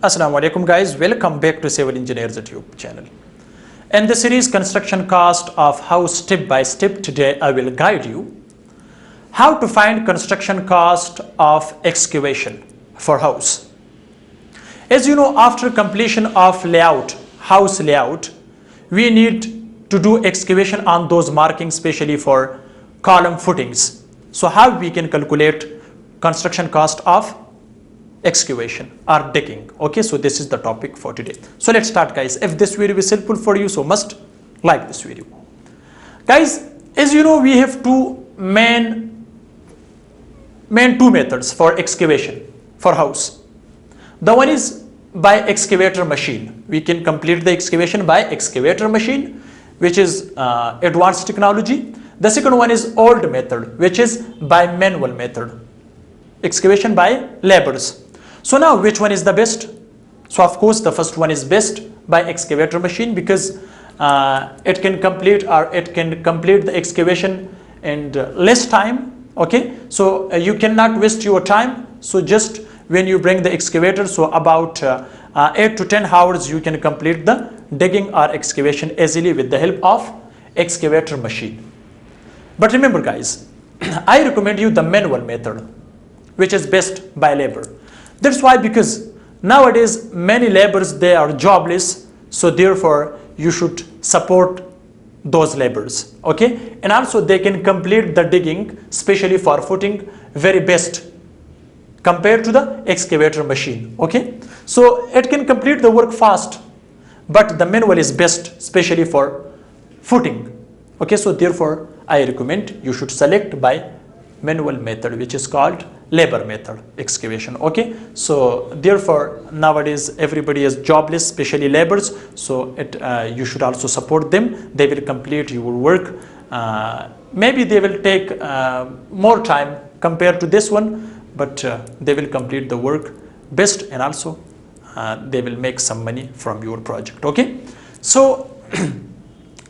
Assalamu alaikum guys, welcome back to Civil Engineers YouTube channel. In the series construction cost of house step by step, today I will guide you how to find construction cost of excavation for house. As you know, after completion of layout, house layout, we need to do excavation on those markings, especially for column footings. So how we can calculate construction cost of excavation or digging. Okay, so this is the topic for today. So let's start guys. If this video is helpful for you, so must like this video. Guys, as you know, we have two main methods for excavation for house. The one is by excavator machine. We can complete the excavation by excavator machine, which is advanced technology. The second one is old method, which is by manual method, excavation by laborers. So now which one is the best? So of course the first one is best by excavator machine, because it can complete the excavation in less time. Okay, so you cannot waste your time. So just when you bring the excavator, so about 8 to 10 hours you can complete the digging or excavation easily with the help of excavator machine. But remember guys, I recommend you the manual method, which is best by labor. That's why, because nowadays many laborers, they are jobless, so therefore you should support those laborers. Okay, and also they can complete the digging, especially for footing, very best compared to the excavator machine. Okay, so it can complete the work fast, but the manual is best, especially for footing. Okay, so therefore I recommend you should select by manual method, which is called labor method excavation. Okay, so therefore nowadays everybody is jobless, especially laborers, so you should also support them. They will complete your work. Maybe they will take more time compared to this one, but they will complete the work best, and also they will make some money from your project. Okay, so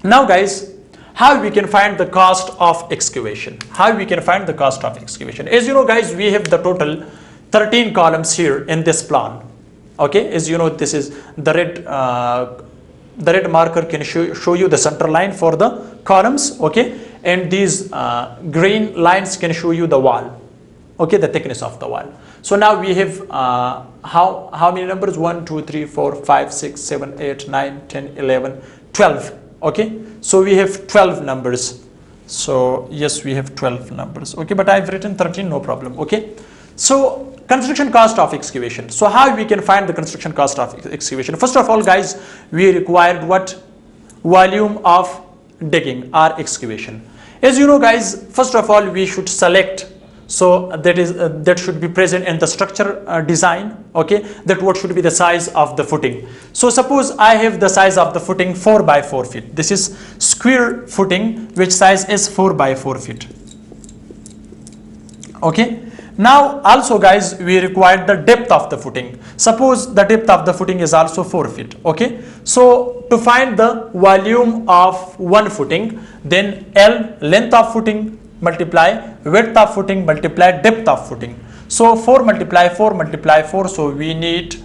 now guys, how we can find the cost of excavation? How we can find the cost of excavation? As you know guys, we have the total 13 columns here in this plan. Okay, as you know, this is the red marker can show you the center line for the columns. Okay, and these green lines can show you the wall. Okay, the thickness of the wall. So now we have how many numbers? 1 2 3 4 5 6 7 8 9 10 11 12. Okay, so we have 12 numbers. So yes, we have 12 numbers. Okay, but I've written 13, no problem. Okay, so construction cost of excavation. So how we can find the construction cost of excavation? First of all guys, we required what? Volume of digging or excavation. As you know guys, first of all we should select, so that should be present in the structure design. Okay, that what should be the size of the footing. So suppose I have the size of the footing 4 by 4 feet. This is square footing, which size is 4 by 4 feet. Okay, now also guys, we require the depth of the footing. Suppose the depth of the footing is also 4 feet. Okay, so to find the volume of one footing, then L, length of footing, multiply width of footing, multiply depth of footing. So 4 multiply 4 multiply 4, so we need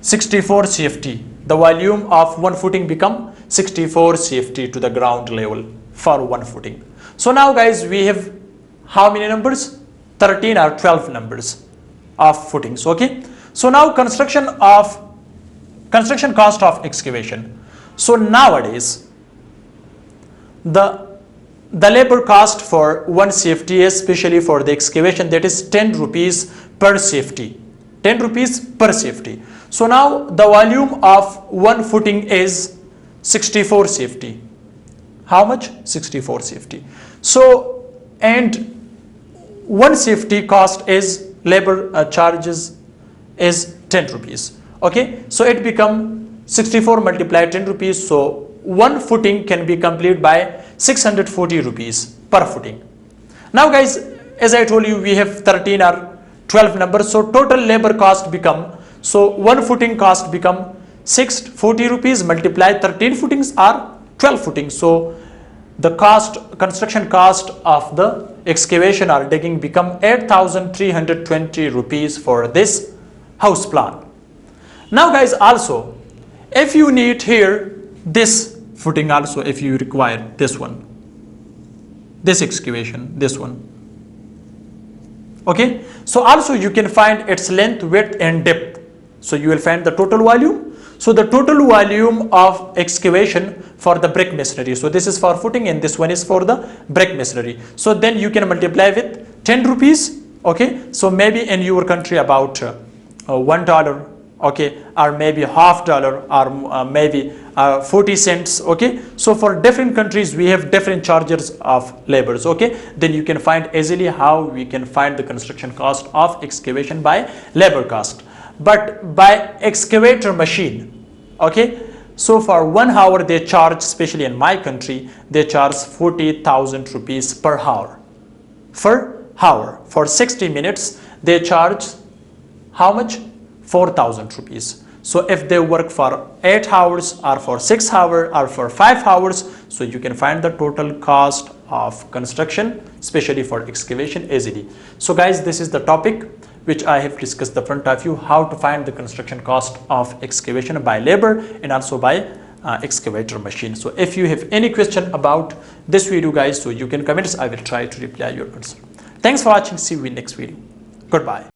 64 CFT. The volume of one footing become 64 CFT to the ground level for one footing. So now guys, we have how many numbers? 13 or 12 numbers of footings. Okay, so now construction cost of excavation. So nowadays the labor cost for one CFT, especially for the excavation, that is 10 rupees per CFT. 10 rupees per CFT. So now the volume of one footing is 64 CFT. How much? 64 CFT. So, and one CFT cost is labor charges is 10 rupees. Okay, so it become 64 multiplied 10 rupees. So one footing can be completed by 640 rupees per footing. Now guys, as I told you, we have 13 or 12 numbers, so total labor cost become, so one footing cost become 640 rupees multiplied 13 footings or 12 footings. So the construction cost of the excavation or digging become 8,320 rupees for this house plan. Now guys, also if you need here this footing, also if you require this one, this excavation, this one, okay, so also you can find its length, width and depth. So you will find the total volume. So the total volume of excavation for the brick masonry, so this is for footing and this one is for the brick masonry. So then you can multiply with 10 rupees, okay, so maybe in your country about $1, okay, or maybe $0.50 or maybe 40 cents, okay. So for different countries we have different charges of labors, okay. Then you can find easily how we can find the construction cost of excavation by labor cost. But by excavator machine, okay, so for 1 hour they charge, especially in my country, they charge 40,000 rupees per hour. For hour, for 60 minutes they charge how much? 4,000 rupees. So if they work for 8 hours or for 6 hours or for 5 hours, so you can find the total cost of construction, especially for excavation, easily. So guys, this is the topic which I have discussed the front of you, how to find the construction cost of excavation by labor and also by excavator machine. So if you have any question about this video guys, so you can comment, I will try to reply your answer. Thanks for watching, see you in next video. Goodbye.